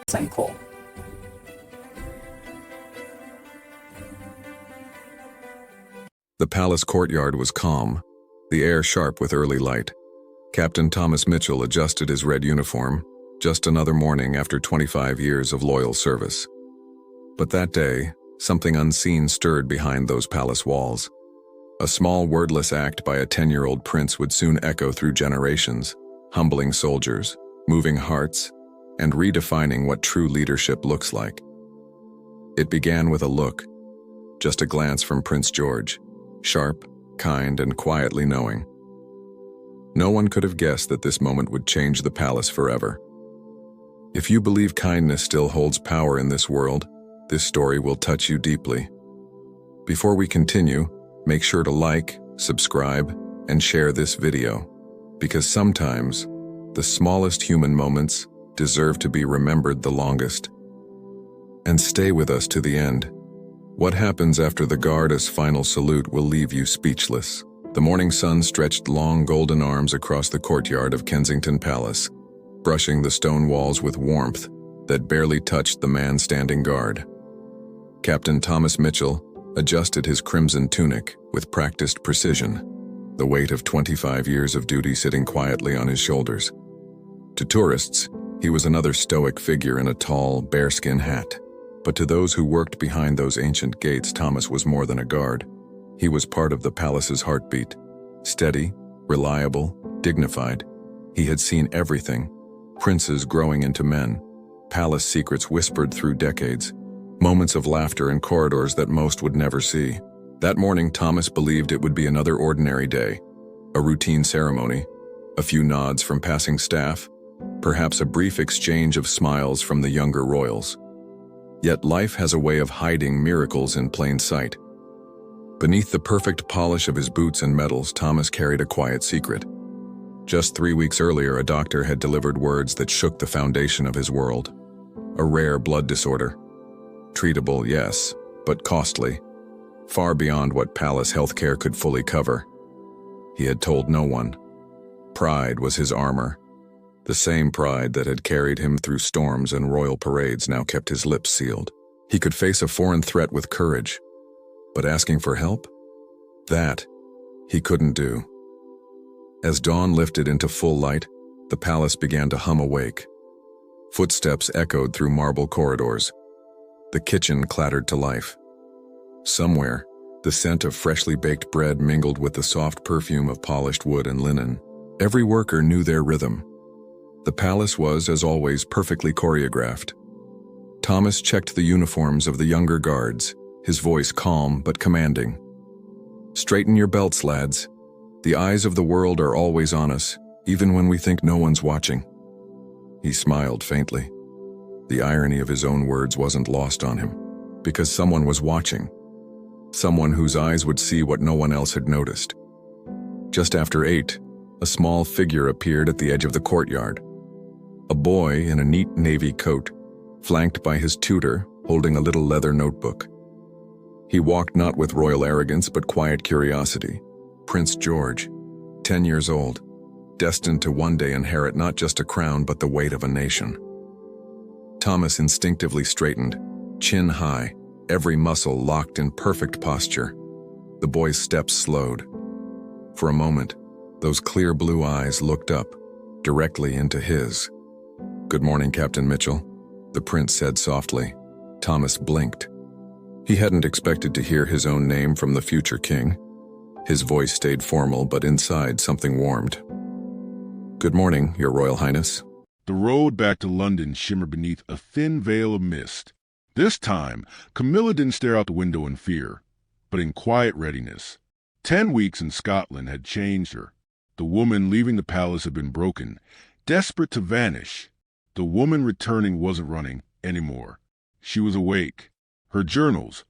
Cool. The palace courtyard was calm, the air sharp with early light. Captain Thomas Mitchell adjusted his red uniform, just another morning after 25 years of loyal service. But that day, something unseen stirred behind those palace walls. A small wordless act by a 10-year-old prince would soon echo through generations, humbling soldiers, moving hearts, and redefining what true leadership looks like. It began with a look, just a glance from Prince George, sharp, kind, and quietly knowing. No one could have guessed that this moment would change the palace forever. If you believe kindness still holds power in this world, this story will touch you deeply. Before we continue, make sure to like, subscribe, and share this video, because sometimes the smallest human moments deserve to be remembered the longest. And stay with us to the end. What happens after the Garda's final salute will leave you speechless. The morning sun stretched long golden arms across the courtyard of Kensington Palace, brushing the stone walls with warmth that barely touched the man standing guard. Captain Thomas Mitchell adjusted his crimson tunic with practiced precision, the weight of 25 years of duty sitting quietly on his shoulders. To tourists, he was another stoic figure in a tall, bearskin hat. But to those who worked behind those ancient gates, Thomas was more than a guard. He was part of the palace's heartbeat. Steady, reliable, dignified. He had seen everything. Princes growing into men. Palace secrets whispered through decades. Moments of laughter in corridors that most would never see. That morning, Thomas believed it would be another ordinary day. A routine ceremony. A few nods from passing staff. Perhaps a brief exchange of smiles from the younger royals. Yet life has a way of hiding miracles in plain sight. Beneath the perfect polish of his boots and medals, Thomas carried a quiet secret. Just 3 weeks earlier, a doctor had delivered words that shook the foundation of his world. A rare blood disorder. Treatable, yes, but costly. Far beyond what palace healthcare could fully cover. He had told no one. Pride was his armor. The same pride that had carried him through storms and royal parades now kept his lips sealed. He could face a foreign threat with courage, but asking for help? That he couldn't do. As dawn lifted into full light, the palace began to hum awake. Footsteps echoed through marble corridors. The kitchen clattered to life. Somewhere, the scent of freshly baked bread mingled with the soft perfume of polished wood and linen. Every worker knew their rhythm. The palace was, as always, perfectly choreographed. Thomas checked the uniforms of the younger guards, his voice calm but commanding. "Straighten your belts, lads. The eyes of the world are always on us, even when we think no one's watching." He smiled faintly. The irony of his own words wasn't lost on him, because someone was watching. Someone whose eyes would see what no one else had noticed. Just after 8, a small figure appeared at the edge of the courtyard. A boy in a neat navy coat, flanked by his tutor, holding a little leather notebook. He walked not with royal arrogance but quiet curiosity. Prince George, 10 years old, destined to one day inherit not just a crown but the weight of a nation. Thomas instinctively straightened, chin high, every muscle locked in perfect posture. The boy's steps slowed. For a moment, those clear blue eyes looked up, directly into his. "Good morning, Captain Mitchell," the prince said softly. Thomas blinked. He hadn't expected to hear his own name from the future king. His voice stayed formal, but inside something warmed. "Good morning, Your Royal Highness." The road back to London shimmered beneath a thin veil of mist. This time, Camilla didn't stare out the window in fear, but in quiet readiness. 10 weeks in Scotland had changed her. The woman leaving the palace had been broken, desperate to vanish. The woman returning wasn't running anymore. She was awake. Her journals,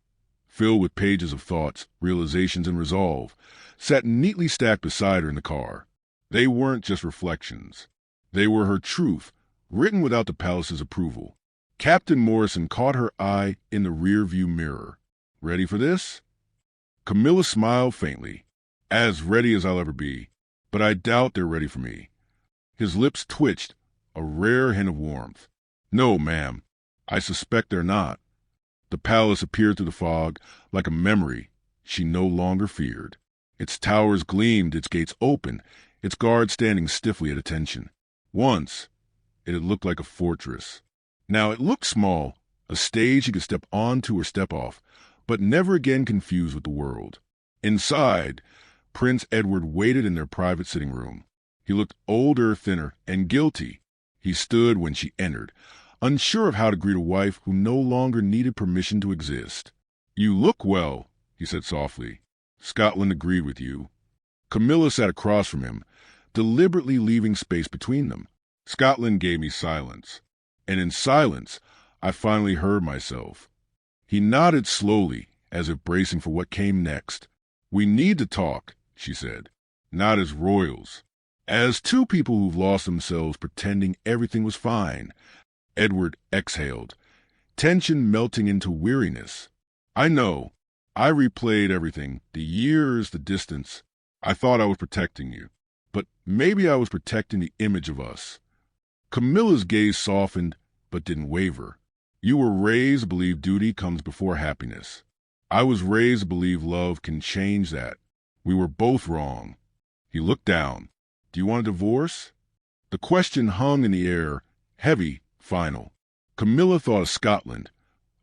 filled with pages of thoughts, realizations, and resolve, sat neatly stacked beside her in the car. They weren't just reflections. They were her truth, written without the palace's approval. Captain Morrison caught her eye in the rearview mirror. "Ready for this?" Camilla smiled faintly. "As ready as I'll ever be, but I doubt they're ready for me." His lips twitched, a rare hint of warmth. "No, ma'am, I suspect they're not. The palace appeared through the fog like a memory she no longer feared. Its towers gleamed, its gates open, its guards standing stiffly at attention. Once, it had looked like a fortress. Now it looked small, a stage you could step onto or step off, but never again confused with the world. Inside, Prince Edward waited in their private sitting room. He looked older, thinner, and guilty. He stood when she entered, unsure of how to greet a wife who no longer needed permission to exist. "You look well," he said softly. "Scotland agreed with you." Camilla sat across from him, deliberately leaving space between them. "Scotland gave me silence, and in silence I finally heard myself." He nodded slowly, as if bracing for what came next. "We need to talk," she said, "not as royals. As two people who've lost themselves pretending everything was fine." Edward exhaled, tension melting into weariness. "I know. I replayed everything, the years, the distance. I thought I was protecting you. But maybe I was protecting the image of us." Camilla's gaze softened, but didn't waver. "You were raised to believe duty comes before happiness. I was raised to believe love can change that. We were both wrong." He looked down. "Do you want a divorce?" The question hung in the air, heavy, final. Camilla thought of Scotland,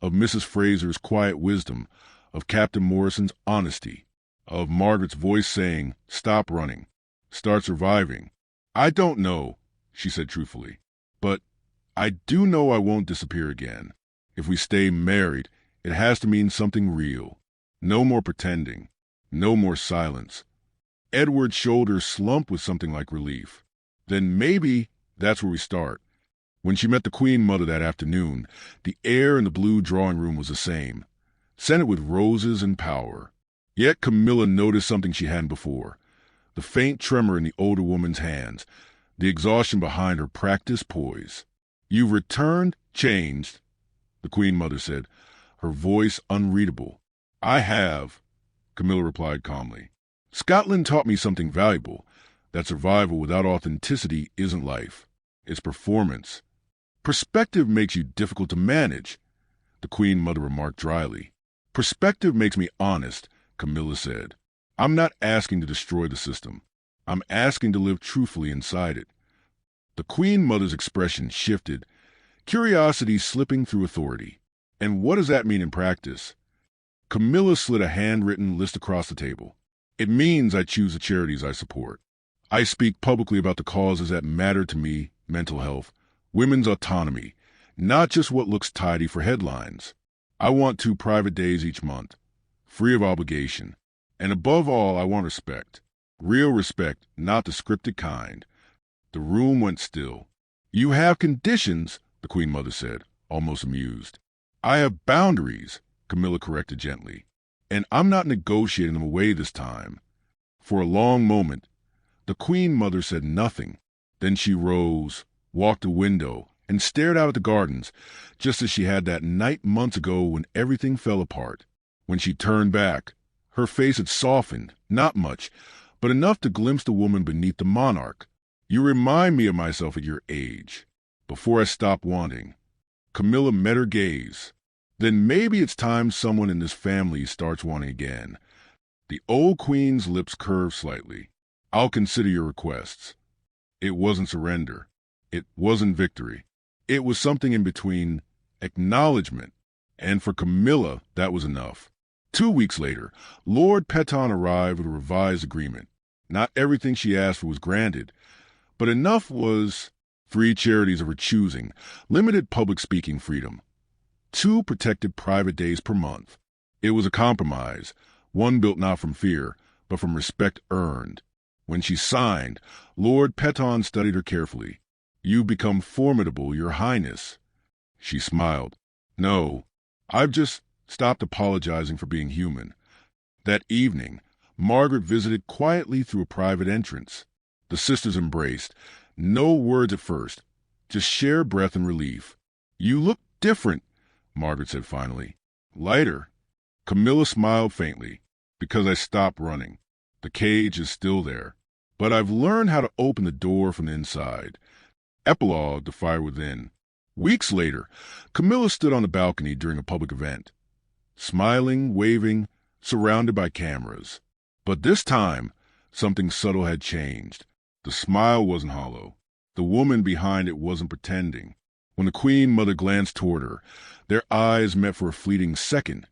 of Mrs. Fraser's quiet wisdom, of Captain Morrison's honesty, of Margaret's voice saying, "Stop running. Start surviving." "I don't know," she said truthfully, "but I do know I won't disappear again. If we stay married, it has to mean something real. No more pretending. No more silence." Edward's shoulders slumped with something like relief. "Then maybe that's where we start." When she met the Queen Mother that afternoon, the air in the blue drawing room was the same, scented with roses and power. Yet Camilla noticed something she hadn't before. The faint tremor in the older woman's hands, the exhaustion behind her practiced poise. "You've returned, changed," the Queen Mother said, her voice unreadable. "I have," Camilla replied calmly. "Scotland taught me something valuable, that survival without authenticity isn't life. It's performance. Perspective makes you difficult to manage," the Queen Mother remarked dryly. "Perspective makes me honest," Camilla said. "I'm not asking to destroy the system. I'm asking to live truthfully inside it." The Queen Mother's expression shifted, curiosity slipping through authority. "And what does that mean in practice?" Camilla slid a handwritten list across the table. "It means I choose the charities I support. I speak publicly about the causes that matter to me, mental health, women's autonomy, not just what looks tidy for headlines. I want 2 private days each month, free of obligation. And above all, I want respect. Real respect, not the scripted kind." The room went still. "You have conditions," the Queen Mother said, almost amused. "I have boundaries," Camilla corrected gently. "And I'm not negotiating them away this time." For a long moment, the Queen Mother said nothing. Then she rose, walked to the window, and stared out at the gardens, just as she had that night months ago when everything fell apart. When she turned back, her face had softened, not much, but enough to glimpse the woman beneath the monarch. "You remind me of myself at your age, before I stopped wanting." Camilla met her gaze. "Then maybe it's time someone in this family starts wanting again." The old queen's lips curved slightly. "I'll consider your requests." It wasn't surrender. It wasn't victory. It was something in between, acknowledgement. And for Camilla, that was enough. 2 weeks later, Lord Peton arrived with a revised agreement. Not everything she asked for was granted, but enough was 3 charities of her choosing, limited public speaking freedom, 2 protected private days per month. It was a compromise, one built not from fear, but from respect earned. When she signed, Lord Peton studied her carefully. "You've become formidable, Your Highness." She smiled. "No, I've just stopped apologizing for being human." That evening, Margaret visited quietly through a private entrance. The sisters embraced. No words at first, just shared breath and relief. "You look different," Margaret said finally. "Lighter." Camilla smiled faintly. "Because I stopped running. The cage is still there. But I've learned how to open the door from the inside." Epilogue: The Fire Within. Weeks later, Camilla stood on the balcony during a public event, smiling, waving, surrounded by cameras. But this time, something subtle had changed. The smile wasn't hollow. The woman behind it wasn't pretending. When the Queen Mother glanced toward her, their eyes met for a fleeting second,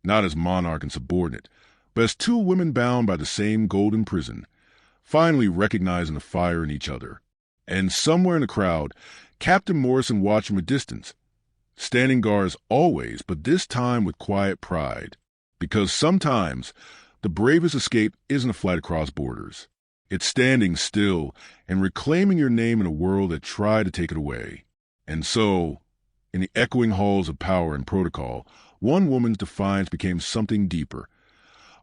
not as monarch and subordinate, but as two women bound by the same golden prison, finally recognizing the fire in each other. And somewhere in the crowd, Captain Morrison watched from a distance, standing guard as always, but this time with quiet pride. Because sometimes the bravest escape isn't a flight across borders. It's standing still and reclaiming your name in a world that tried to take it away. And so, in the echoing halls of power and protocol, one woman's defiance became something deeper,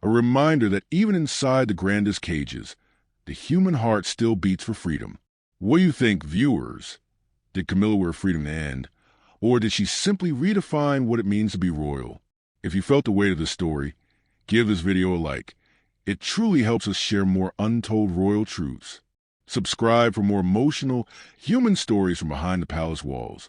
a reminder that even inside the grandest cages, the human heart still beats for freedom. What do you think, viewers? Did Camilla wear freedom to end, or did she simply redefine what it means to be royal? If you felt the weight of this story, give this video a like. It truly helps us share more untold royal truths. Subscribe for more emotional, human stories from behind the palace walls.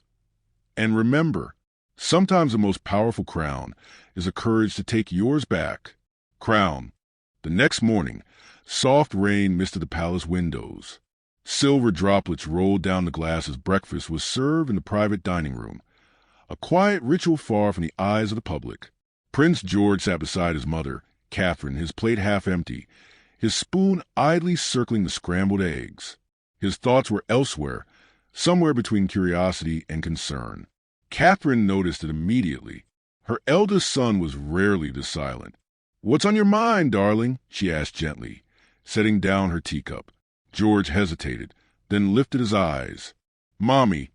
And remember, sometimes the most powerful crown is the courage to take yours back. Crown. The next morning, soft rain misted the palace windows. Silver droplets rolled down the glass as breakfast was served in the private dining room, a quiet ritual far from the eyes of the public. Prince George sat beside his mother, Catherine, his plate half empty, his spoon idly circling the scrambled eggs. His thoughts were elsewhere, somewhere between curiosity and concern. Catherine noticed it immediately. Her eldest son was rarely this silent. "What's on your mind, darling?" she asked gently, setting down her teacup. George hesitated, then lifted his eyes. "Mommy,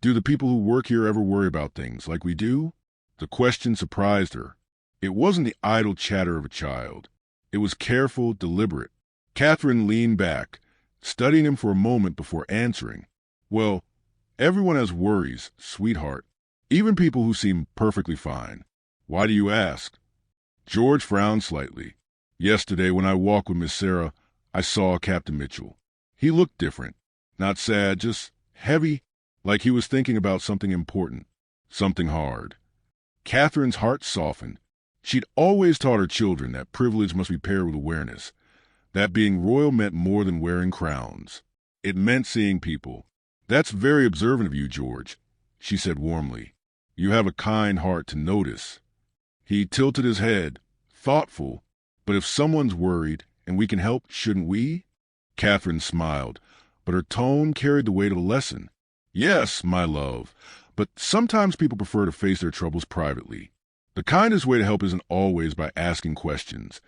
do the people who work here ever worry about things like we do?" The question surprised her. It wasn't the idle chatter of a child. It was careful, deliberate. Catherine leaned back, studying him for a moment before answering. "Well, everyone has worries, sweetheart. Even people who seem perfectly fine. Why do you ask?" George frowned slightly. "Yesterday, when I walked with Miss Sarah, I saw Captain Mitchell. He looked different. Not sad, just heavy, like he was thinking about something important, something hard." Catherine's heart softened. She'd always taught her children that privilege must be paired with awareness, that being royal meant more than wearing crowns. It meant seeing people. "That's very observant of you, George," she said warmly. "You have a kind heart to notice." He tilted his head, thoughtful. "But if someone's worried and we can help, shouldn't we?" Catherine smiled, but her tone carried the weight of a lesson. "Yes, my love, but sometimes people prefer to face their troubles privately. The kindest way to help isn't always by asking questions.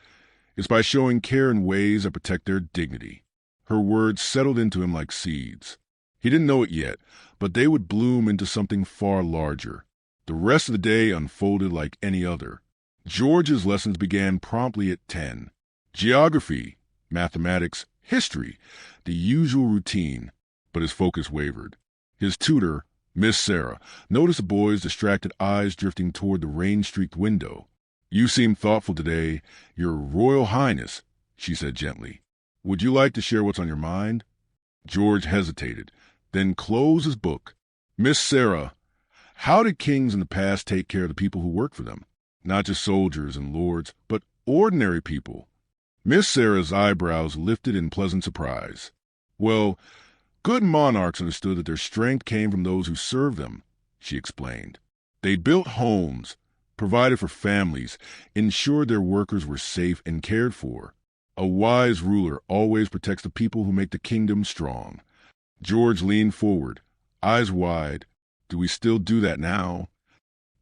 It's by showing care in ways that protect their dignity." Her words settled into him like seeds. He didn't know it yet, but they would bloom into something far larger. The rest of the day unfolded like any other. George's lessons began promptly at 10. Geography, mathematics, history, the usual routine, but his focus wavered. His tutor, Miss Sarah, noticed the boy's distracted eyes drifting toward the rain-streaked window. "You seem thoughtful today, Your Royal Highness," she said gently. "Would you like to share what's on your mind?" George hesitated, then closed his book. "Miss Sarah, how did kings in the past take care of the people who work for them? Not just soldiers and lords, but ordinary people." Miss Sarah's eyebrows lifted in pleasant surprise. "Well, good monarchs understood that their strength came from those who served them," she explained. "They built homes, provided for families, ensured their workers were safe and cared for. A wise ruler always protects the people who make the kingdom strong." George leaned forward, eyes wide. "Do we still do that now?"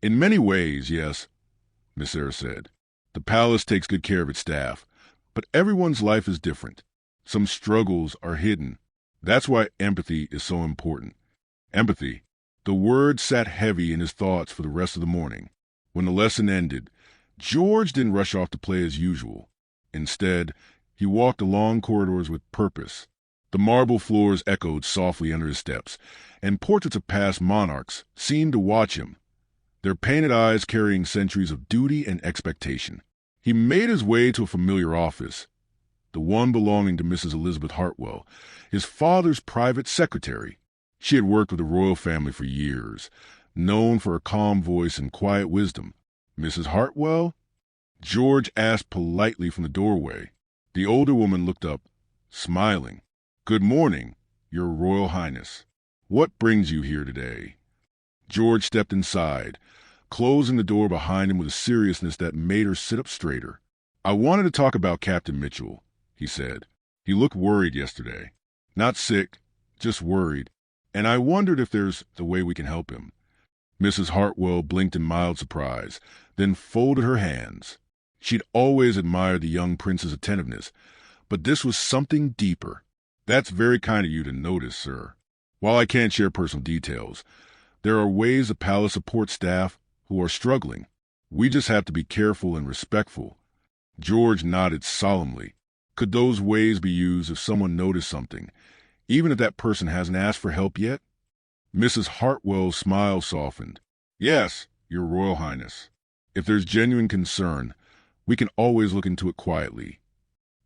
"In many ways, yes," Miss Sarah said. "The palace takes good care of its staff, but everyone's life is different. Some struggles are hidden. That's why empathy is so important." Empathy. The word sat heavy in his thoughts for the rest of the morning. When the lesson ended, George didn't rush off to play as usual. Instead, he walked the long corridors with purpose. The marble floors echoed softly under his steps, and portraits of past monarchs seemed to watch him, their painted eyes carrying centuries of duty and expectation. He made his way to a familiar office, the one belonging to Mrs. Elizabeth Hartwell, his father's private secretary. She had worked with the royal family for years, known for her calm voice and quiet wisdom. "Mrs. Hartwell?" George asked politely from the doorway. The older woman looked up, smiling. "Good morning, Your Royal Highness. What brings you here today?" George stepped inside, closing the door behind him with a seriousness that made her sit up straighter. "I wanted to talk about Captain Mitchell," he said. "He looked worried yesterday. Not sick, just worried. And I wondered if there's a way we can help him." Mrs. Hartwell blinked in mild surprise, then folded her hands. She'd always admired the young prince's attentiveness, but this was something deeper. "That's very kind of you to notice, sir. While I can't share personal details, there are ways the palace supports staff who are struggling. We just have to be careful and respectful." George nodded solemnly. Could those ways be used if someone noticed something, even if that person hasn't asked for help yet? Mrs. Hartwell's smile softened. "Yes, Your Royal Highness. If there's genuine concern, we can always look into it quietly."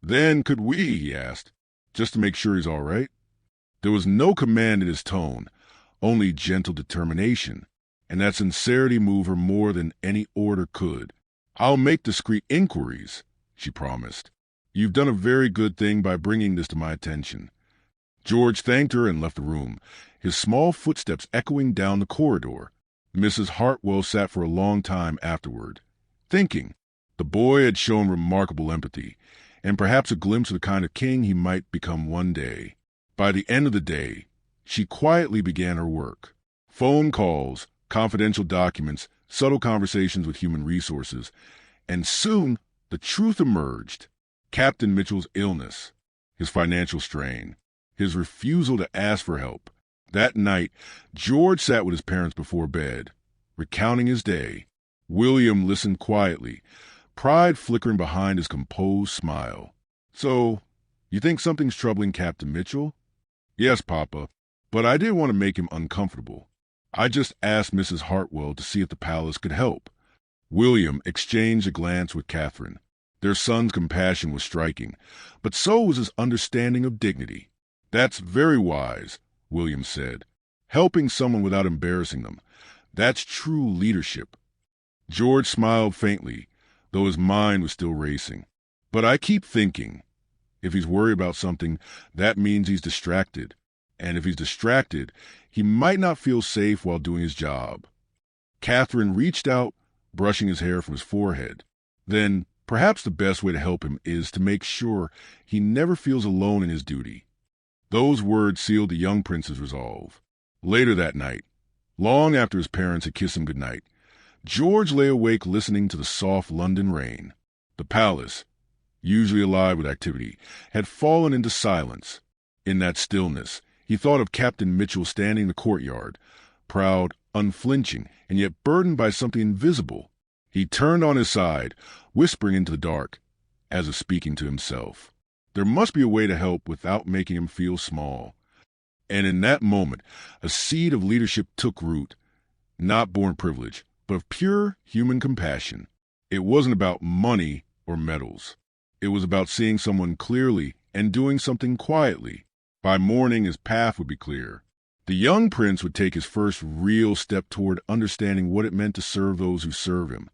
"Then could we?" he asked, "just to make sure he's all right?" There was no command in his tone, only gentle determination, and that sincerity moved her more than any order could. "I'll make discreet inquiries," she promised. "You've done a very good thing by bringing this to my attention." George thanked her and left the room, his small footsteps echoing down the corridor. Mrs. Hartwell sat for a long time afterward, thinking. The boy had shown remarkable empathy, and perhaps a glimpse of the kind of king he might become one day. By the end of the day, she quietly began her work. Phone calls, confidential documents, subtle conversations with human resources, and soon the truth emerged. Captain Mitchell's illness, his financial strain, his refusal to ask for help. That night, George sat with his parents before bed, recounting his day. William listened quietly, pride flickering behind his composed smile. "So, you think something's troubling Captain Mitchell?" "Yes, Papa, but I didn't want to make him uncomfortable. I just asked Mrs. Hartwell to see if the palace could help." William exchanged a glance with Catherine. Their son's compassion was striking, but so was his understanding of dignity. "That's very wise," William said. "Helping someone without embarrassing them. That's true leadership." George smiled faintly, though his mind was still racing. "But I keep thinking, if he's worried about something, that means he's distracted. And if he's distracted, he might not feel safe while doing his job." Catherine reached out, brushing his hair from his forehead. "Then perhaps the best way to help him is to make sure he never feels alone in his duty." Those words sealed the young prince's resolve. Later that night, long after his parents had kissed him goodnight, George lay awake listening to the soft London rain. The palace, usually alive with activity, had fallen into silence. In that stillness, he thought of Captain Mitchell standing in the courtyard, proud, unflinching, and yet burdened by something invisible. He turned on his side, whispering into the dark, as if speaking to himself. There must be a way to help without making him feel small. And in that moment, a seed of leadership took root, not born privilege, but of pure human compassion. It wasn't about money or medals. It was about seeing someone clearly and doing something quietly. By morning, his path would be clear. The young prince would take his first real step toward understanding what it meant to serve those who serve him.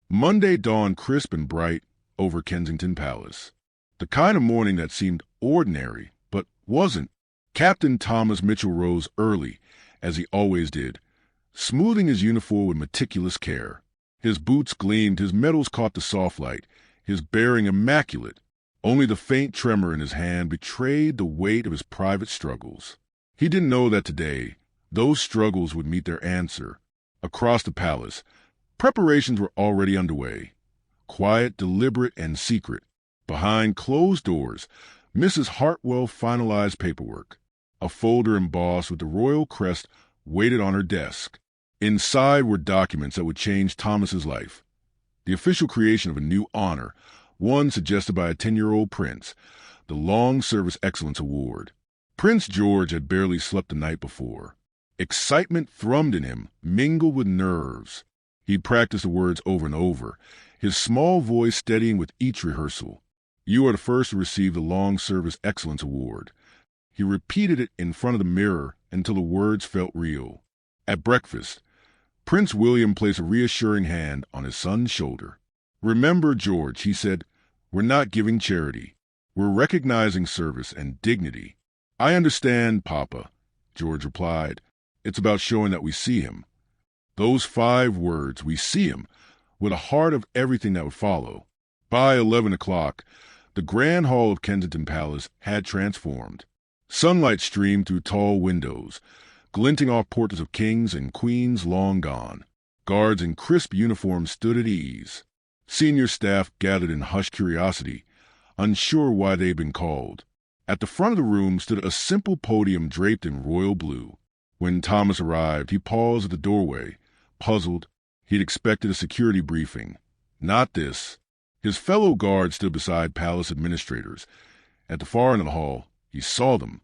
Monday dawned crisp and bright over Kensington Palace. The kind of morning that seemed ordinary, but wasn't. Captain Thomas Mitchell rose early, as he always did, smoothing his uniform with meticulous care. His boots gleamed, his medals caught the soft light, his bearing immaculate. Only the faint tremor in his hand betrayed the weight of his private struggles. He didn't know that today, those struggles would meet their answer. Across the palace, preparations were already underway. Quiet, deliberate, and secret. Behind closed doors, Mrs. Hartwell finalized paperwork. A folder embossed with the royal crest waited on her desk. Inside were documents that would change Thomas's life. The official creation of a new honor, one suggested by a 10-year-old prince, the Long Service Excellence Award. Prince George had barely slept the night before. Excitement thrummed in him, mingled with nerves. He practiced the words over and over, his small voice steadying with each rehearsal. "You are the first to receive the Long Service Excellence Award." He repeated it in front of the mirror until the words felt real. At breakfast, Prince William placed a reassuring hand on his son's shoulder. "Remember, George," he said, "we're not giving charity. We're recognizing service and dignity." "I understand, Papa," George replied. "It's about showing that we see him." Those 5 words, "we see him," were the heart of everything that would follow. By 11 o'clock, the grand hall of Kensington Palace had transformed. Sunlight streamed through tall windows, glinting off portraits of kings and queens long gone. Guards in crisp uniforms stood at ease. Senior staff gathered in hushed curiosity, unsure why they'd been called. At the front of the room stood a simple podium draped in royal blue. When Thomas arrived, he paused at the doorway, puzzled. He'd expected a security briefing. Not this. His fellow guards stood beside palace administrators. At the far end of the hall, he saw them.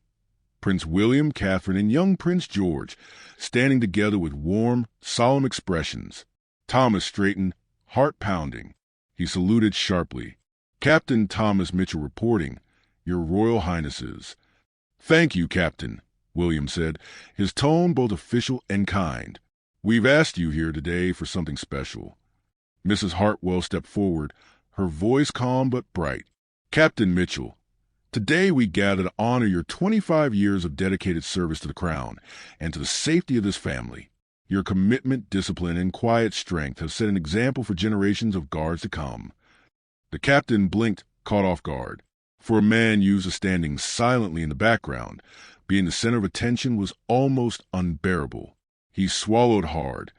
Prince William, Catherine, and young Prince George, standing together with warm, solemn expressions. Thomas straightened, heart pounding. He saluted sharply. "Captain Thomas Mitchell reporting, Your Royal Highnesses." "Thank you, Captain," William said, his tone both official and kind. "We've asked you here today for something special." Mrs. Hartwell stepped forward, her voice calm but bright. "Captain Mitchell, today we gather to honor your 25 years of dedicated service to the Crown and to the safety of this family. Your commitment, discipline, and quiet strength have set an example for generations of guards to come." The captain blinked, caught off guard. For a man used to standing silently in the background, being the center of attention was almost unbearable. He swallowed hard,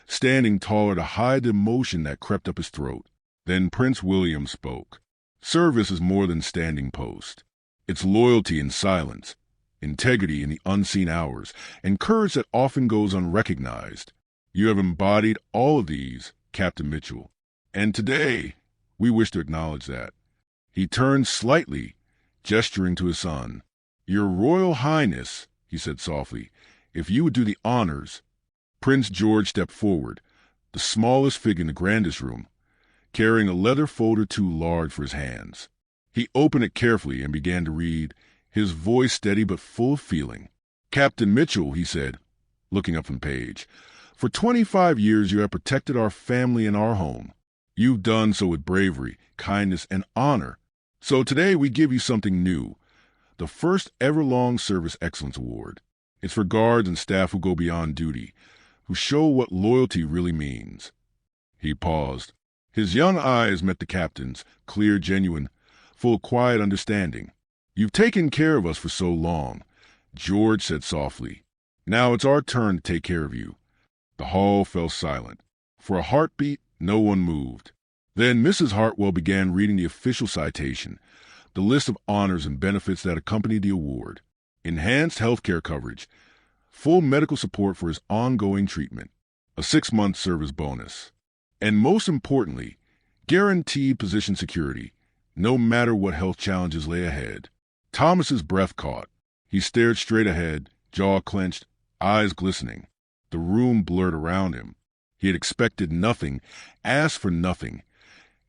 standing taller to hide the emotion that crept up his throat. Then Prince William spoke. "Service is more than standing post. It's loyalty in silence, integrity in the unseen hours, and courage that often goes unrecognized. You have embodied all of these, Captain Mitchell, and today we wish to acknowledge that." He turned slightly, gesturing to his son. "Your Royal Highness," he said softly, "if you would do the honors." Prince George stepped forward, the smallest figure in the grandest room, carrying a leather folder too large for his hands. He opened it carefully and began to read, his voice steady but full of feeling. "Captain Mitchell," he said, looking up from the page, "for 25 years you have protected our family and our home. You've done so with bravery, kindness, and honor. So today we give you something new, the first ever Long Service Excellence Award. It's for guards and staff who go beyond duty, who show what loyalty really means." He paused. His young eyes met the captain's, clear, genuine, full of quiet understanding. "You've taken care of us for so long," George said softly. "Now it's our turn to take care of you." The hall fell silent. For a heartbeat, no one moved. Then Mrs. Hartwell began reading the official citation, the list of honors and benefits that accompanied the award. Enhanced health care coverage, full medical support for his ongoing treatment, a 6-month service bonus, and most importantly, guaranteed position security, no matter what health challenges lay ahead. Thomas's breath caught. He stared straight ahead, jaw clenched, eyes glistening. The room blurred around him. He had expected nothing, asked for nothing,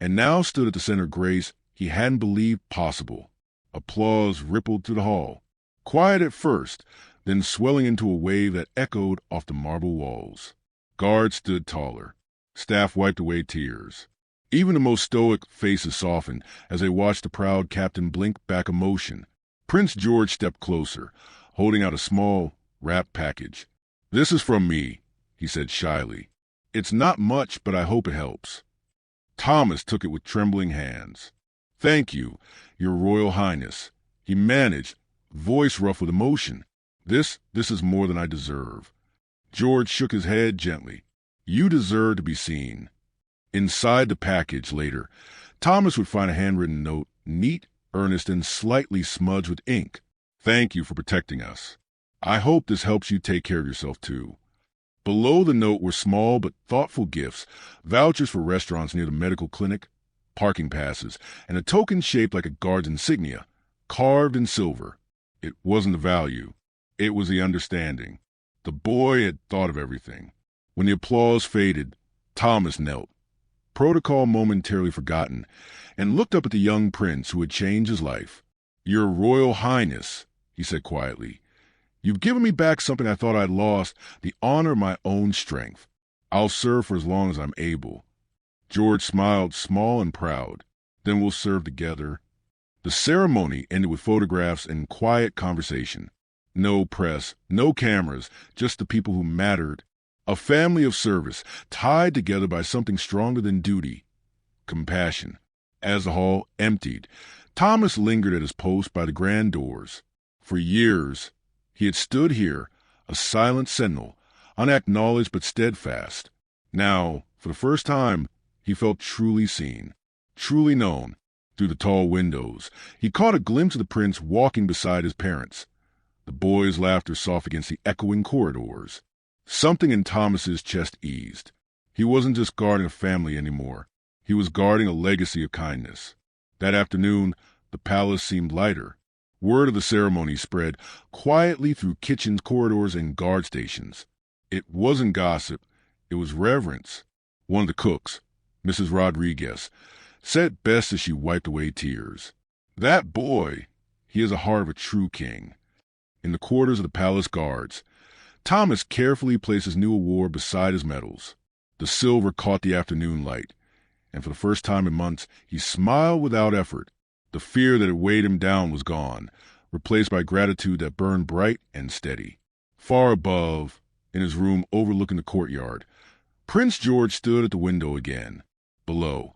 and now stood at the center of grace he hadn't believed possible. Applause rippled through the hall, quiet at first, then swelling into a wave that echoed off the marble walls. Guards stood taller. Staff wiped away tears. Even the most stoic faces softened as they watched the proud captain blink back emotion. Prince George stepped closer, holding out a small, wrapped package. "This is from me," he said shyly. "It's not much, but I hope it helps." Thomas took it with trembling hands. "Thank you, Your Royal Highness," he managed, voice rough with emotion. This is more than I deserve." George shook his head gently. "You deserve to be seen." Inside the package later, Thomas would find a handwritten note, neat, earnest, and slightly smudged with ink. "Thank you for protecting us. I hope this helps you take care of yourself too." Below the note were small but thoughtful gifts, vouchers for restaurants near the medical clinic, parking passes, and a token shaped like a guard's insignia, carved in silver. It wasn't the value. It was the understanding. The boy had thought of everything. When the applause faded, Thomas knelt, protocol momentarily forgotten, and looked up at the young prince who had changed his life. "Your Royal Highness," he said quietly. "You've given me back something I thought I'd lost, the honor of my own strength. I'll serve for as long as I'm able." George smiled, small and proud. "Then we'll serve together." The ceremony ended with photographs and quiet conversation. No press, no cameras, just the people who mattered. A family of service, tied together by something stronger than duty, compassion. As the hall emptied, Thomas lingered at his post by the grand doors. For years, he had stood here, a silent sentinel, unacknowledged but steadfast. Now, for the first time, he felt truly seen, truly known. Through the tall windows, he caught a glimpse of the prince walking beside his parents. The boys' laughter soft against the echoing corridors. Something in Thomas's chest eased. He wasn't just guarding a family anymore. He was guarding a legacy of kindness. That afternoon, the palace seemed lighter. Word of the ceremony spread quietly through kitchens, corridors, and guard stations. It wasn't gossip. It was reverence. One of the cooks, Mrs. Rodriguez, said best as she wiped away tears. "That boy, he has a heart of a true king." In the quarters of the palace guards, Thomas carefully placed his new award beside his medals. The silver caught the afternoon light, and for the first time in months, he smiled without effort. The fear that had weighed him down was gone, replaced by gratitude that burned bright and steady. Far above, in his room overlooking the courtyard, Prince George stood at the window again. Below,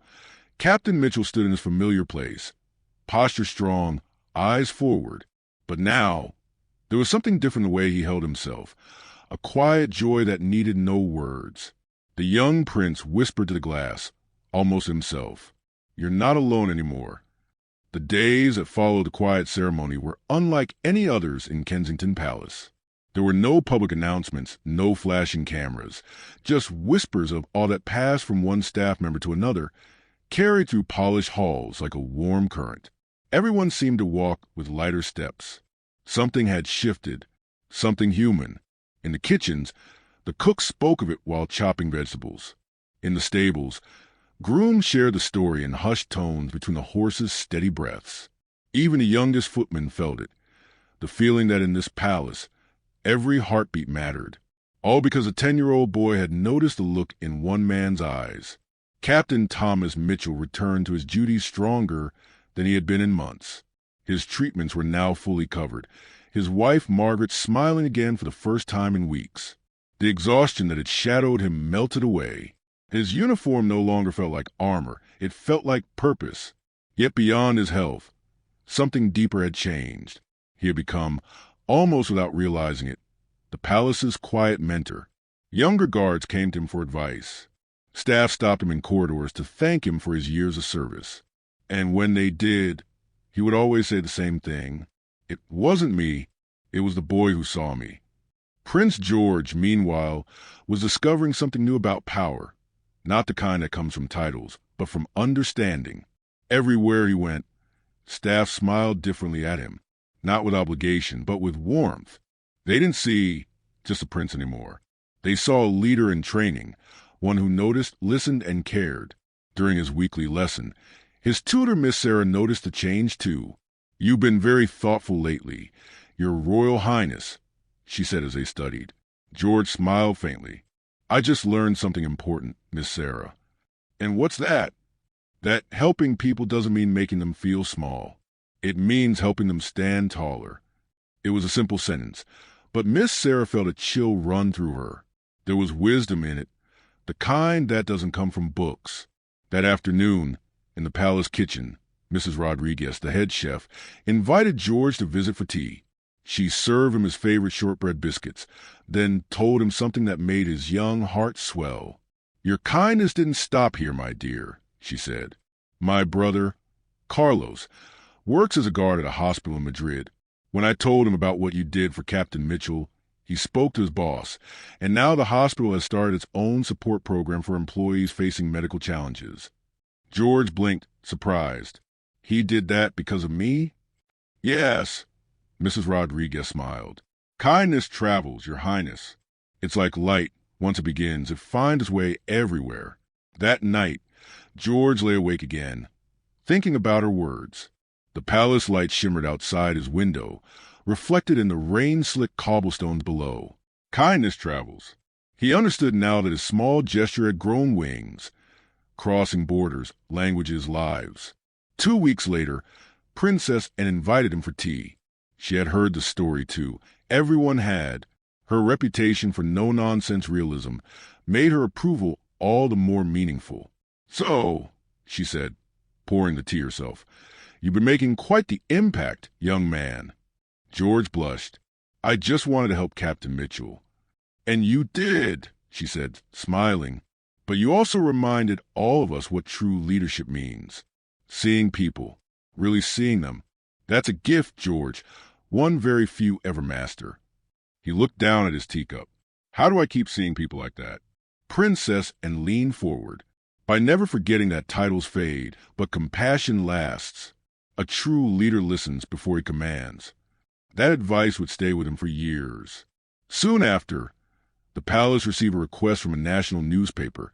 Captain Mitchell stood in his familiar place, posture strong, eyes forward. But now, there was something different in the way he held himself, a quiet joy that needed no words. The young prince whispered to the glass, almost himself, "You're not alone anymore." The days that followed the quiet ceremony were unlike any others in Kensington Palace. There were no public announcements, no flashing cameras, just whispers of all that passed from one staff member to another, carried through polished halls like a warm current. Everyone seemed to walk with lighter steps. Something had shifted, something human. In the kitchens, the cook spoke of it while chopping vegetables. In the stables, grooms shared the story in hushed tones between the horses' steady breaths. Even the youngest footman felt it, the feeling that in this palace, every heartbeat mattered. All because a 10-year-old boy had noticed the look in one man's eyes. Captain Thomas Mitchell returned to his duties stronger than he had been in months. His treatments were now fully covered, his wife Margaret smiling again for the first time in weeks. The exhaustion that had shadowed him melted away. His uniform no longer felt like armor, it felt like purpose. Yet beyond his health, something deeper had changed. He had become, almost without realizing it, the palace's quiet mentor. Younger guards came to him for advice. Staff stopped him in corridors to thank him for his years of service. And when they did, he would always say the same thing. "It wasn't me, it was the boy who saw me." Prince George, meanwhile, was discovering something new about power, not the kind that comes from titles, but from understanding. Everywhere he went, staff smiled differently at him, not with obligation, but with warmth. They didn't see just a prince anymore. They saw a leader in training, one who noticed, listened, and cared. During his weekly lesson, his tutor, Miss Sarah, noticed the change too. "You've been very thoughtful lately, Your Royal Highness," she said as they studied. George smiled faintly. "I just learned something important, Miss Sarah." "And what's that?" "That helping people doesn't mean making them feel small. It means helping them stand taller." It was a simple sentence, but Miss Sarah felt a chill run through her. There was wisdom in it, the kind that doesn't come from books. That afternoon, in the palace kitchen, Mrs. Rodriguez, the head chef, invited George to visit for tea. She served him his favorite shortbread biscuits, then told him something that made his young heart swell. "Your kindness didn't stop here, my dear," she said. "My brother, Carlos, works as a guard at a hospital in Madrid. When I told him about what you did for Captain Mitchell, he spoke to his boss, and now the hospital has started its own support program for employees facing medical challenges." George blinked, surprised. "He did that because of me?" "Yes," Mrs. Rodriguez smiled. "Kindness travels, Your Highness. It's like light. Once it begins, it finds its way everywhere." That night, George lay awake again, thinking about her words. The palace light shimmered outside his window, reflected in the rain-slicked cobblestones below. Kindness travels. He understood now that his small gesture had grown wings, crossing borders, languages, lives. 2 weeks later, Princess had invited him for tea. She had heard the story, too. Everyone had. Her reputation for no-nonsense realism made her approval all the more meaningful. "So," she said, pouring the tea herself, "you've been making quite the impact, young man." George blushed. "I just wanted to help Captain Mitchell." "And you did," she said, smiling. "But you also reminded all of us what true leadership means. Seeing people, really seeing them. That's a gift, George, one very few ever master." He looked down at his teacup. "How do I keep seeing people like that?" Princess and leaned forward. "By never forgetting that titles fade, but compassion lasts. A true leader listens before he commands." That advice would stay with him for years. Soon after, the palace received a request from a national newspaper.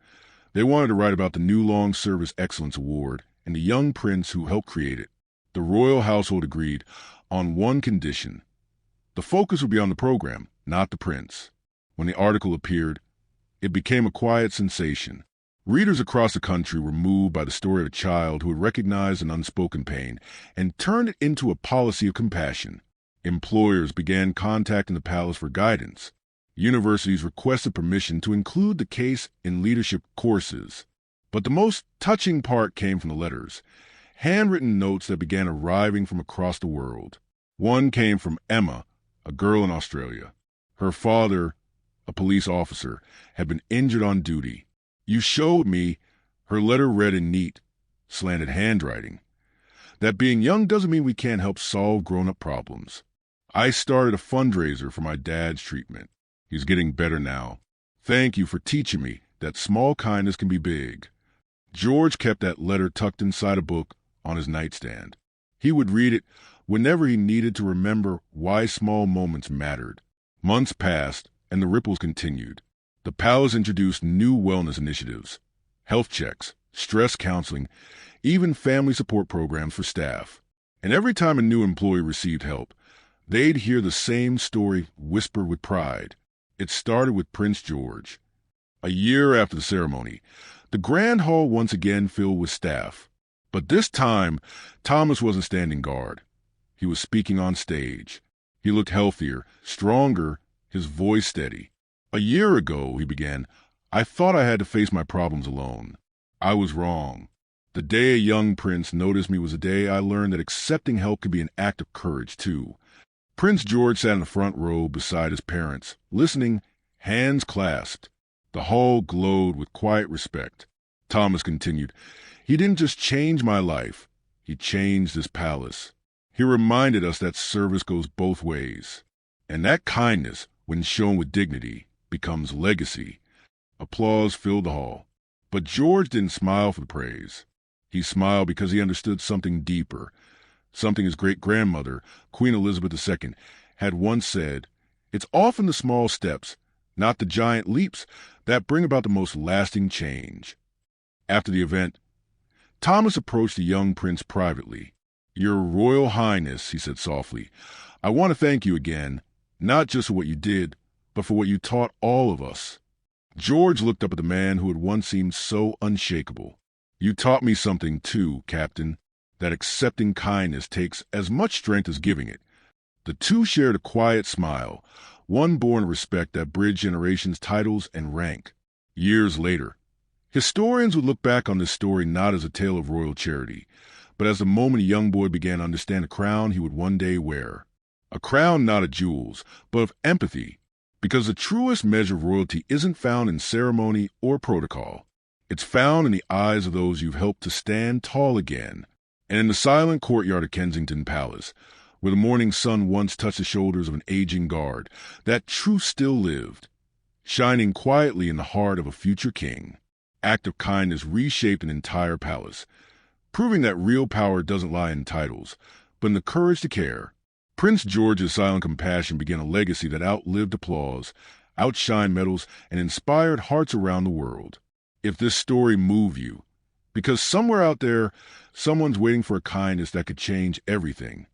They wanted to write about the new Long Service Excellence Award and the young prince who helped create it. The royal household agreed on one condition. The focus would be on the program, not the prince. When the article appeared, it became a quiet sensation. Readers across the country were moved by the story of a child who had recognized an unspoken pain and turned it into a policy of compassion. Employers began contacting the palace for guidance. Universities requested permission to include the case in leadership courses. But the most touching part came from the letters, handwritten notes that began arriving from across the world. One came from Emma, a girl in Australia. Her father, a police officer, had been injured on duty. "You showed me," her letter read in neat, slanted handwriting, "that being young doesn't mean we can't help solve grown-up problems. I started a fundraiser for my dad's treatment. He's getting better now. Thank you for teaching me that small kindness can be big." George kept that letter tucked inside a book on his nightstand. He would read it whenever he needed to remember why small moments mattered. Months passed, and the ripples continued. The palace introduced new wellness initiatives, health checks, stress counseling, even family support programs for staff. And every time a new employee received help, they'd hear the same story whispered with pride. It started with Prince George. A year after the ceremony, the Grand Hall once again filled with staff. But this time, Thomas wasn't standing guard. He was speaking on stage. He looked healthier, stronger, his voice steady. "A year ago," he began, "I thought I had to face my problems alone. I was wrong. The day a young prince noticed me was the day I learned that accepting help could be an act of courage, too." Prince George sat in the front row beside his parents, listening, hands clasped. The hall glowed with quiet respect. Thomas continued, "He didn't just change my life. He changed this palace. He reminded us that service goes both ways. And that kindness, when shown with dignity, becomes legacy." Applause filled the hall. But George didn't smile for the praise. He smiled because he understood something deeper, something his great-grandmother, Queen Elizabeth II, had once said. "It's often the small steps, not the giant leaps, that bring about the most lasting change." After the event, Thomas approached the young prince privately. "Your Royal Highness," he said softly, "I want to thank you again, not just for what you did, but for what you taught all of us." George looked up at the man who had once seemed so unshakable. "You taught me something, too, Captain, that accepting kindness takes as much strength as giving it." The two shared a quiet smile, one born of respect that bridged generations, titles, and rank. Years later, historians would look back on this story not as a tale of royal charity, but as the moment a young boy began to understand the crown he would one day wear. A crown not of jewels, but of empathy, because the truest measure of royalty isn't found in ceremony or protocol. It's found in the eyes of those you've helped to stand tall again. And in the silent courtyard of Kensington Palace, where the morning sun once touched the shoulders of an aging guard, that truth still lived, shining quietly in the heart of a future king. Act of kindness reshaped an entire palace, proving that real power doesn't lie in titles, but in the courage to care. Prince George's silent compassion began a legacy that outlived applause, outshined medals, and inspired hearts around the world. If this story moved you, because somewhere out there, someone's waiting for a kindness that could change everything,